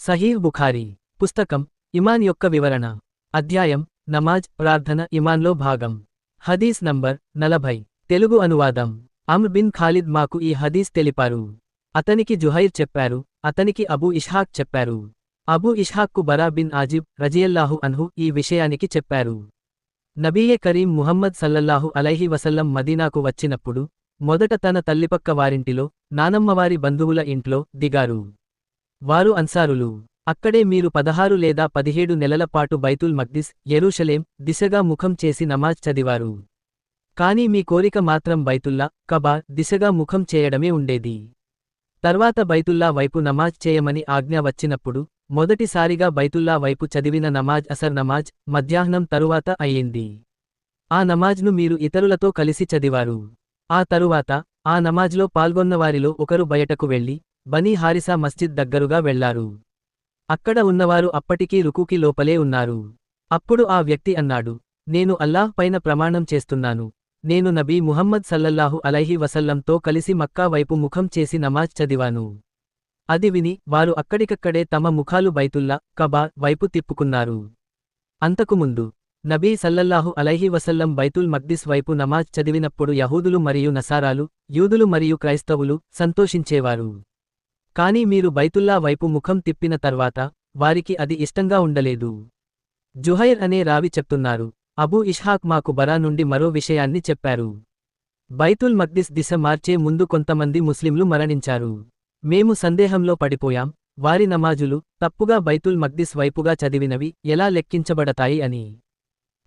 సహీహ్ బుఖారీ పుస్తకం ఇమాన్ యొక్క వివరణ అధ్యాయం నమాజ్ ప్రార్థన ఇమాన్లో భాగం హదీస్ నంబర్ 40 తెలుగు అనువాదం అమ్ర్ బిన్ ఖాలిద్ మాకు ఈ హదీస్ తెలిపారు. అతనికి జుహైర్ చెప్పారు, అతనికి అబూ ఇష్హాక్ చెప్పారు. అబూ ఇష్హాక్కు బరా బిన్ ఆజిబ్ రజియల్లాహు అన్హు ఈ విషయానికి చెప్పారు. నబీయే కరీం ముహమ్మద్ సల్లల్లాహు అలైహి వసల్లం మదీనాకు వచ్చినప్పుడు మొదట తన తల్లిపక్క వారింటిలో నానమ్మవారి బంధువుల ఇంట్లో దిగారు. వారు అన్సారులు. అక్కడే మీరు 16 లేదా 17 నెలల పాటు బైతుల్ మక్దిస్ యెరూషలేం దిశగా ముఖం చేసి నమాజ్ చదివారు. కానీ మీ కోరిక మాత్రం బైతుల్లా కబా దిశగా ముఖం చేయడమే ఉండేది. తర్వాత బైతుల్లా వైపు నమాజ్ చేయమని ఆజ్ఞ వచ్చినప్పుడు మొదటిసారిగా బైతుల్లా వైపు చదివిన నమాజ్ అసర్ నమాజ్ మధ్యాహ్నం తరువాత అయ్యింది. ఆ నమాజ్ను మీరు ఇతరులతో కలిసి చదివారు. ఆ తరువాత ఆ నమాజ్లో పాల్గొన్నవారిలో ఒకరు బయటకు వెళ్లి బనీ హారిసా మస్జిద్ దగ్గరుగా వెళ్లారు. అక్కడ ఉన్నవారు అప్పటికీ రుకుకి లోపలే ఉన్నారు. అప్పుడు ఆ వ్యక్తి అన్నాడు, నేను అల్లాహ్ పైన ప్రమాణం చేస్తున్నాను, నేను నబీ ముహమ్మద్ సల్లల్లాహు అలైహి వసల్లంతో కలిసి మక్కా వైపు ముఖం చేసి నమాజ్ చదివాను. అది విని వారు అక్కడికక్కడే తమ ముఖాలు బైతుల్లా కబా వైపు తిప్పుకున్నారు. అంతకుముందు నబీ సల్లల్లాహు అలైహి వసల్లం బైతుల్ మక్దిస్ వైపు నమాజ్ చదివినప్పుడు యహూదులు మరియు నసారాలు, యూదులు మరియు క్రైస్తవులు సంతోషించేవారు. కానీ మీరు బైతుల్లా వైపు ముఖం తిప్పిన తర్వాత వారికి అది ఇష్టంగా ఉండలేదు. జుహైర్ అనే రావి చెప్తున్నారు, అబూ ఇష్హాక్ మాకు బరా నుండి మరో విషయాన్ని చెప్పారు. బైతుల్ మక్దిస్ దిశ మార్చే ముందు కొంతమంది ముస్లింలు మరణించారు. మేము సందేహంలో పడిపోయాం, వారి నమాజులు తప్పుగా బైతుల్ మక్దిస్ వైపుగా చదివినవి ఎలా లెక్కించబడతాయి అని.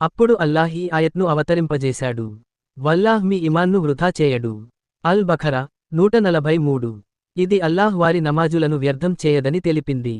అప్పుడు అల్లాహ్ ఈ ఆయత్ను అవతరింపజేశాడు, వల్లాహ్ మీ ఇమాన్ను వృధా చేయడు. అల్ బఖరా 143. ఇది అల్లాహ్ వారి నమాజులను వ్యర్థం చేయదని తెలిపింది.